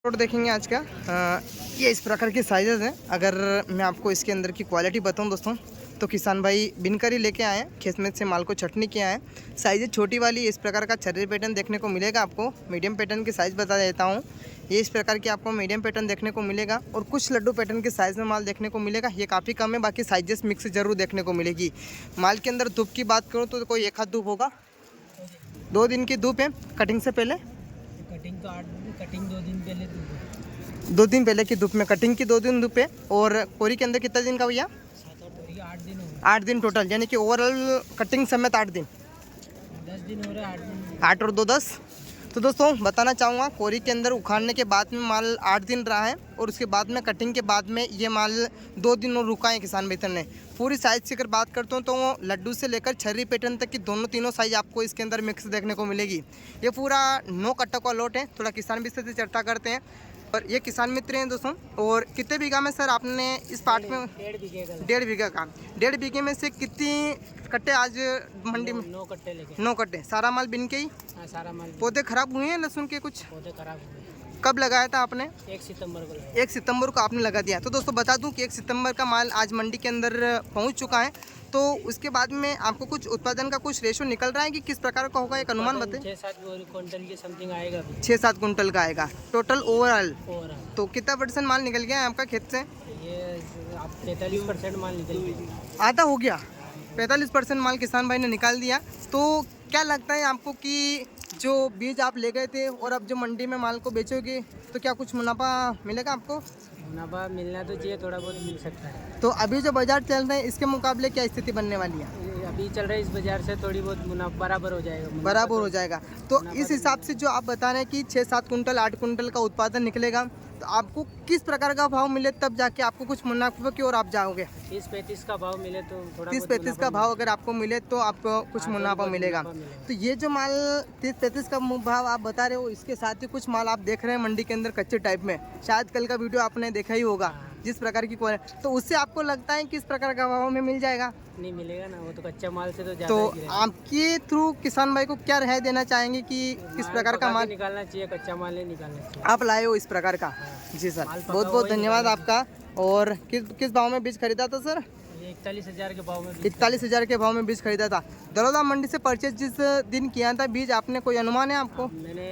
Plot देखेंगे आज का। ये इस प्रकार के साइजेस हैं। अगर मैं आपको इसके अंदर की क्वालिटी बताऊं दोस्तों, तो किसान भाई बिनकर ही लेके आए हैं, खेत में से माल को छटनी किया है। साइज़ छोटी वाली इस प्रकार का छर्री पैटर्न देखने को मिलेगा आपको। मीडियम पैटर्न की साइज़ बता देता हूँ, ये इस प्रकार की आपको मीडियम पैटर्न देखने को मिलेगा। और कुछ लड्डू पैटर्न के साइज़ में माल देखने को मिलेगा। ये काफ़ी कम है, बाकी साइजेस मिक्स जरूर देखने को मिलेगी। माल के अंदर धूप की बात करूँ तो कोई एक हाथ धूप होगा, 2 दिन की धूप है। कटिंग से पहले कटिंग तो 8 दिन, कटिंग 2 दिन पहले धूप है। 2 दिन पहले की धूप में, कटिंग की 2 दिन धूप है। और कोरी के अंदर कितना दिन का भैया? 8 दिन हो गए। 8 दिन टोटल, यानी कि ओवरऑल कटिंग समेत 8 दिन। 10 दिन हो रहे हैं, 8 दिन। 8 और 2 10। तो दोस्तों बताना चाहूँगा, कोरी के अंदर उखाड़ने के बाद में माल 8 दिन रहा है, और उसके बाद में कटिंग के बाद में ये माल 2 दिन और रुका है किसान मित्र ने। पूरी साइज़ की अगर बात करता हूँ तो लड्डू से लेकर छर्री पैटर्न तक की तीनों साइज़ आपको इसके अंदर मिक्स देखने को मिलेगी। ये पूरा 9 कट्टा का लॉट है। थोड़ा किसान भी से चर्चा करते हैं। और ये किसान मित्र हैं दोस्तों। और कितने बीघा में सर आपने इस पार्ट में? 1.5 बीघे का। 1.5 बीघा का। 1.5 बीघे में से कितनी कट्टे आज मंडी में? 9 कट्टे लेके। 9 कट्टे। सारा माल बिन के ही? हाँ, सारा माल। पौधे खराब हुए हैं लहसुन के कुछ? पौधे खराब हो गए। कब लगाया था आपने? 1 सितंबर को लगाया। 1 सितंबर को आपने लगा दिया। तो दोस्तों बता दूं कि 1 सितंबर का माल आज मंडी के अंदर पहुंच चुका है। तो उसके बाद में आपको कुछ उत्पादन का कुछ रेशो निकल रहा है कि किस प्रकार का होगा, एक अनुमान बताएं। 6-7 क्विंटल के समथिंग आएगा। 6-7 कुंटल का आएगा टोटल ओवरऑल। और तो कितना % माल निकल गया है आपका खेत से? ये आप 43% माल निकल गया। आधा हो गया। 45% माल किसान भाई ने निकाल दिया। तो क्या लगता है आपको कि जो बीज आप ले गए थे और अब जो मंडी में माल को बेचोगे तो क्या कुछ मुनाफा मिलेगा आपको? मुनाफा मिलना तो चाहिए, थोड़ा बहुत मिल सकता है। तो अभी जो बाजार चल रहे हैं इसके मुकाबले क्या स्थिति बनने वाली है? अभी चल रहा है इस बाजार से थोड़ी बहुत मुनाफा बराबर हो जाएगा। बराबर हो जाएगा। तो इस हिसाब से जो आप बता रहे हैं कि 6-7 कुंटल 8 कुंटल का उत्पादन निकलेगा, तो आपको किस प्रकार का भाव मिले तब जाके आपको कुछ मुनाफे की ओर आप जाओगे? 30-35 का भाव मिले तो थोड़ा 30-35 का भाव अगर आपको मिले तो आपको कुछ मुनाफा मिलेगा। तो ये जो माल 30-35 का भाव आप बता रहे हो, इसके साथ ही कुछ माल आप देख रहे हैं मंडी के अंदर कच्चे टाइप में, शायद कल का वीडियो आपने देखा ही होगा जिस प्रकार की क्वालिटी, तो उससे आपको लगता है किस प्रकार का भाव में मिल जाएगा? नहीं मिलेगा ना, वो तो कच्चा माल से तो ज़्यादा तो ही गिरेगा। आपके थ्रू किसान भाई को क्या राय देना चाहेंगे कि किस प्रकार का माल निकालना चाहिए, कच्चा माल नहीं निकालना चाहिए। आप लाए हो इस प्रकार का? जी सर, बहुत बहुत धन्यवाद आपका। और किस भाव में बीज खरीदा था सर? 41,000 के भाव में। 41,000 के भाव में बीज खरीदा था। दरोदा मंडी से परचेज जिस दिन किया था बीज, आपने कोई अनुमान है आपको? मैंने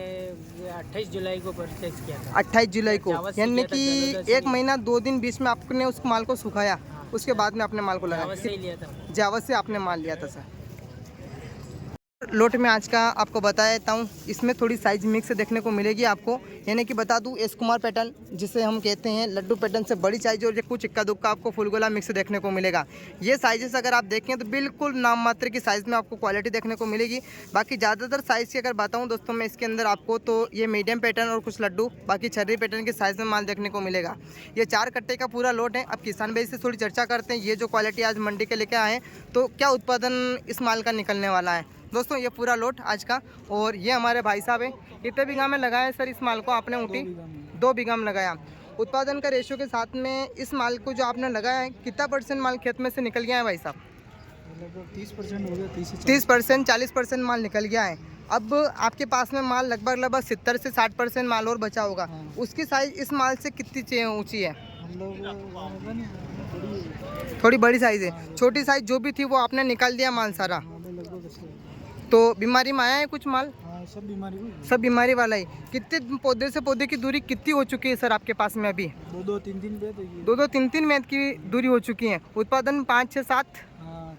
28 जुलाई को परचेज किया था। 28 जुलाई को, जावस से यानी किया था, कि दरोदा से 1 महीना 2 दिन बीच में आपने उस माल को सुखाया, उसके बाद में आपने माल को लगाया। जावस से ही लिया था। जावस से आपने माल लिया था सर। लोट में आज का आपको बता देता हूँ, इसमें थोड़ी साइज मिक्स देखने को मिलेगी आपको। यानी कि बता दूँ एस कुमार पैटर्न जिसे हम कहते हैं, लड्डू पैटर्न से बड़ी साइज, और कुछ इक्का दुक्का आपको फुलगोला मिक्स देखने को मिलेगा। ये साइजेस अगर आप देखें तो बिल्कुल नाम मात्र की साइज़ में आपको क्वालिटी देखने को मिलेगी। बाकी ज़्यादातर साइज़ की अगर बताऊँ दोस्तों मैं इसके अंदर आपको, तो ये मीडियम पैटर्न और कुछ लड्डू, बाकी छर्री पैटर्न के साइज़ में माल देखने को मिलेगा। ये 4 कट्टे का पूरा लोट है। अब किसान भाई से थोड़ी चर्चा करते हैं, ये जो क्वालिटी आज मंडी के लेके आए तो क्या उत्पादन इस माल का निकलने वाला है। दोस्तों ये पूरा लोट आज का, और ये हमारे भाई साहब हैं। कितने बीघा में लगाया है सर इस माल को आपने? ऊँटी 2 बीघा में लगाया। उत्पादन का रेशो के साथ में इस माल को जो आपने लगाया है, कितना % माल खेत में से निकल गया है भाई साहब? 30% हो गया। 30% 40% माल निकल गया है। अब आपके पास में माल लगभग 70 से 60% माल और बचा होगा। उसकी साइज इस माल से कितनी ऊँची है? थोड़ी बड़ी साइज़ है। छोटी साइज जो भी थी वो आपने निकाल दिया माल सारा। तो बीमारी में आया है कुछ माल? सब बीमारी वाला ही। कितने पौधे से पौधे की दूरी कितनी हो चुकी है सर आपके पास में अभी? 2-3 महीने की दूरी हो चुकी है। उत्पादन 5, 6, 7,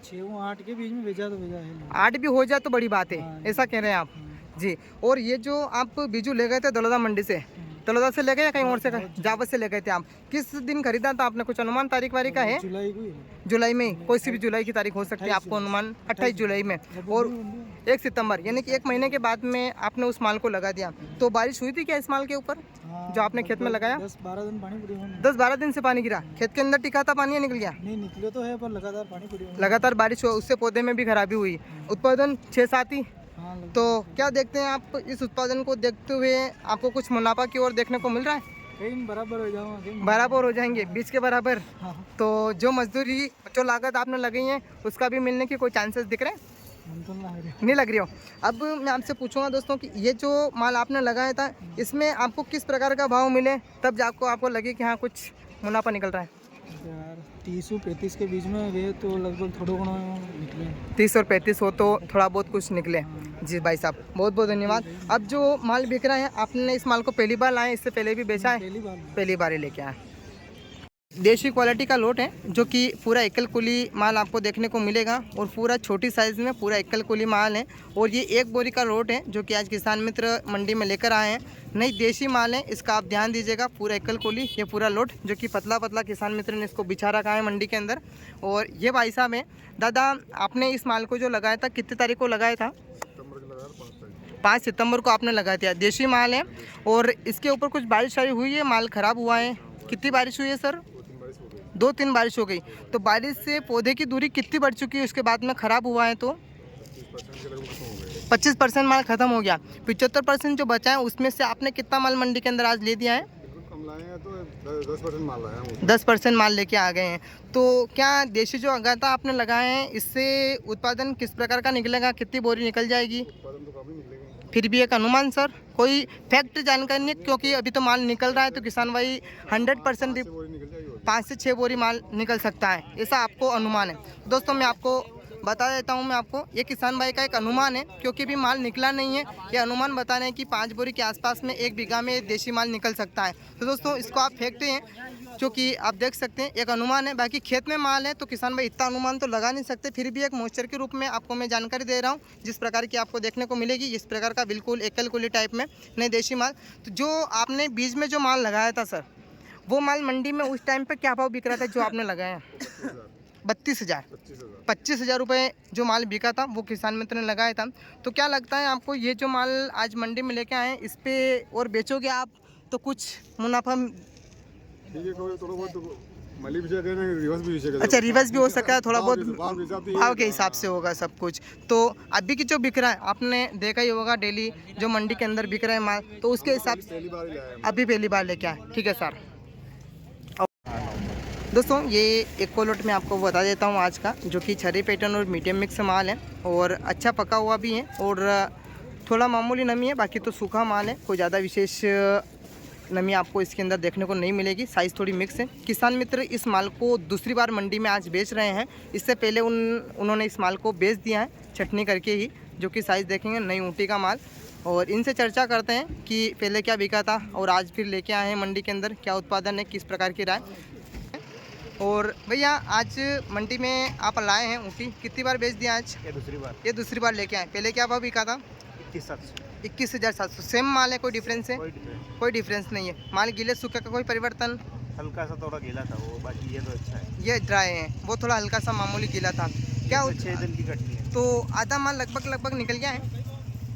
6-8 के बीच में भेजा है। 8 भी हो जाए तो बड़ी बात है, ऐसा कह रहे हैं आप जी। और ये जो आप बीजू ले गए थे दलोदा मंडी से, तलोदा से ले गए या कहीं और से? जावस से ले गए थे आप। किस दिन खरीदा था आपने, कुछ अनुमान तारीख वारी का है? जुलाई में ही, कोई सी भी जुलाई की तारीख हो सकती है आपको अनुमान। 28 जुलाई में और 1 सितंबर, यानी कि 1 महीने के बाद में आपने उस माल को लगा दिया। तो बारिश हुई थी क्या इस माल के ऊपर जो आपने खेत में लगाया? 10-12 दिन पानी पड़ी। 10-12 दिन से पानी गिरा खेत के अंदर, टिका था पानी या निकल गया? नहीं निकले तो है, पर लगातार पानी पड़ी। लगातार बारिश हुआ, उससे पौधे में भी खराबी हुई। उत्पादन 6-7 ही। तो क्या देखते हैं आप इस उत्पादन को देखते हुए, आपको कुछ मुनाफा की ओर देखने को मिल रहा है? बराबर हो जाएंगे, बीज के बराबर। तो जो मजदूरी, जो लागत आपने लगाई है उसका भी मिलने की कोई चांसेस दिख रहे हैं? नहीं लग रही हो। अब मैं आपसे पूछूंगा दोस्तों कि ये जो माल आपने लगाया था इसमें आपको किस प्रकार का भाव मिले तब जाकर आपको लगे कि हाँ कुछ मुनाफा निकल रहा है? यार 30 और 35 के बीच में वे तो लगभग थोड़ा घना निकले। 30 और 35 हो तो थोड़ा बहुत कुछ निकले। जी भाई साहब बहुत बहुत धन्यवाद। अब जो माल बिक रहा है आपने इस माल को पहली बार लाए, इससे पहले भी बेचा है? पहली बार ही लेके आए। देशी क्वालिटी का लोट है जो कि पूरा एकल कुली माल आपको देखने को मिलेगा और पूरा छोटी साइज़ में पूरा एकल कुली माल है। और ये एक बोरी का लोट है जो कि आज किसान मित्र मंडी में लेकर आए हैं। नई देशी माल है, इसका आप ध्यान दीजिएगा। पूरा एकल कुली ये पूरा लोट जो कि पतला पतला किसान मित्र ने इसको बिछा रखा है मंडी के अंदर। और ये भाई साहब हैं। दादा आपने इस माल को जो लगाया था कितनी तारीख को लगाया था? 5 सितंबर को आपने लगाया था। देशी माल है और इसके ऊपर कुछ बारिश आई हुई है, माल ख़राब हुआ है। कितनी बारिश हुई है सर? 2-3 बारिश हो गई। तो बारिश से पौधे की दूरी कितनी बढ़ चुकी है उसके बाद में ख़राब हुआ है? तो 25% माल ख़त्म हो गया। 75% जो बचा है उसमें से आपने कितना माल मंडी के अंदर आज ले दिया है? कम लाए हैं तो 10% माल लाए हैं। 10% माल लेके आ गए हैं। तो क्या देशी जो अगाता आपने लगाए हैं इससे उत्पादन किस प्रकार का निकलेगा? कितनी बोरी निकल जाएगी? उत्पादन तो काफ़ी निकलेगा। फिर भी एक अनुमान सर, कोई फैक्ट जानकारी नहीं, क्योंकि अभी तो माल निकल रहा है तो किसान भाई 100% 5 से 6 बोरी माल निकल सकता है, ऐसा आपको अनुमान है। दोस्तों मैं आपको बता देता हूं, मैं आपको ये किसान भाई का एक अनुमान है क्योंकि अभी माल निकला नहीं है। ये अनुमान बता रहे हैं कि 5 बोरी के आसपास में 1 बीघा में देशी माल निकल सकता है। तो दोस्तों इसको आप फेंकते हैं क्योंकि आप देख सकते हैं एक अनुमान है। बाकी खेत में माल है तो किसान भाई इतना अनुमान तो लगा नहीं सकते, फिर भी एक मॉइस्चर के रूप में आपको मैं जानकारी दे रहा हूँ जिस प्रकार की आपको देखने को मिलेगी। इस प्रकार का बिल्कुल एकल कुली टाइप में नए देशी माल। तो जो आपने बीज में जो माल लगाया था सर, वो माल मंडी में उस टाइम पे क्या भाव बिक रहा था जो आपने लगाया? 25,000 रुपये जो माल बिका था वो किसान मित्र ने लगाया था। तो क्या लगता है आपको ये जो माल आज मंडी में लेके आए हैं इस पे और बेचोगे आप तो कुछ मुनाफा? ठीक है, थोड़ा बहुत मली भी चाहिए, रिवर्स भी चाहिए। अच्छा रिवर्स भी हो सकता है, थोड़ा बहुत भाव के हिसाब से होगा सब कुछ। तो अभी की जो बिक रहा है आपने देखा ही होगा डेली जो मंडी के अंदर बिक रहा है माल, तो उसके हिसाब से अभी पहली बार लेके आए। ठीक है सर। दोस्तों ये एक कोलोट में आपको बता देता हूँ आज का, जो कि छरी पैटर्न और मीडियम मिक्स माल है और अच्छा पका हुआ भी है और थोड़ा मामूली नमी है। बाकी तो सूखा माल है, कोई ज़्यादा विशेष नमी आपको इसके अंदर देखने को नहीं मिलेगी। साइज़ थोड़ी मिक्स है। किसान मित्र इस माल को दूसरी बार मंडी में आज बेच रहे हैं। इससे पहले उन्होंने इस माल को बेच दिया है छटनी करके ही, जो कि साइज़ देखेंगे नई ऊँटी का माल। और इनसे चर्चा करते हैं कि पहले क्या बिका था और आज फिर लेके आए हैं मंडी के अंदर, क्या उत्पादन है, किस प्रकार की राय। और भैया आज मंडी में आप लाए हैं ऊँटी, कितनी बार बेच दिया आज? ये दूसरी बार लेके आए। पहले क्या भाव बिका था? 21,700। सेम माल है, कोई डिफरेंस है? कोई डिफरेंस नहीं है। माल गीले सूखे का कोई परिवर्तन? हल्का सा थोड़ा गीला था वो, बाकी ये तो अच्छा है। ये ड्राई है, वो थोड़ा हल्का सा मामूली गीला था। क्या 6 दिन की कटनी है। तो आधा माल लगभग निकल गया है?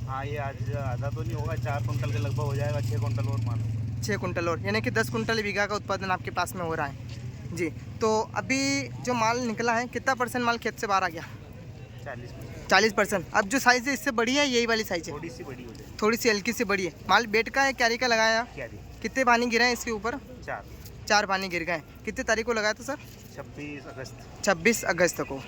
हाँ ये आज आधा तो नहीं होगा, 4 कुंटल के लगभग हो जाएगा। 6 कुंटल और मान लो। 6 कुंटल और, यानी कि 10 कुंटल बीघा का उत्पादन आपके पास में हो रहा है जी। तो अभी जो माल निकला है कितना % माल खेत से बाहर आ गया? 40%। अब जो साइज़ है इससे बड़ी है, यही वाली साइज़ है? थोड़ी सी बड़ी हो जाए, थोड़ी सी हल्की सी बड़ी है। माल बेड का है, क्यारी का लगाया? क्यारी। कितने पानी गिरा है इसके ऊपर? 4 4 पानी गिर गए। कितने तारीख को लगाया था सर? 26 अगस्त। 26 अगस्त को।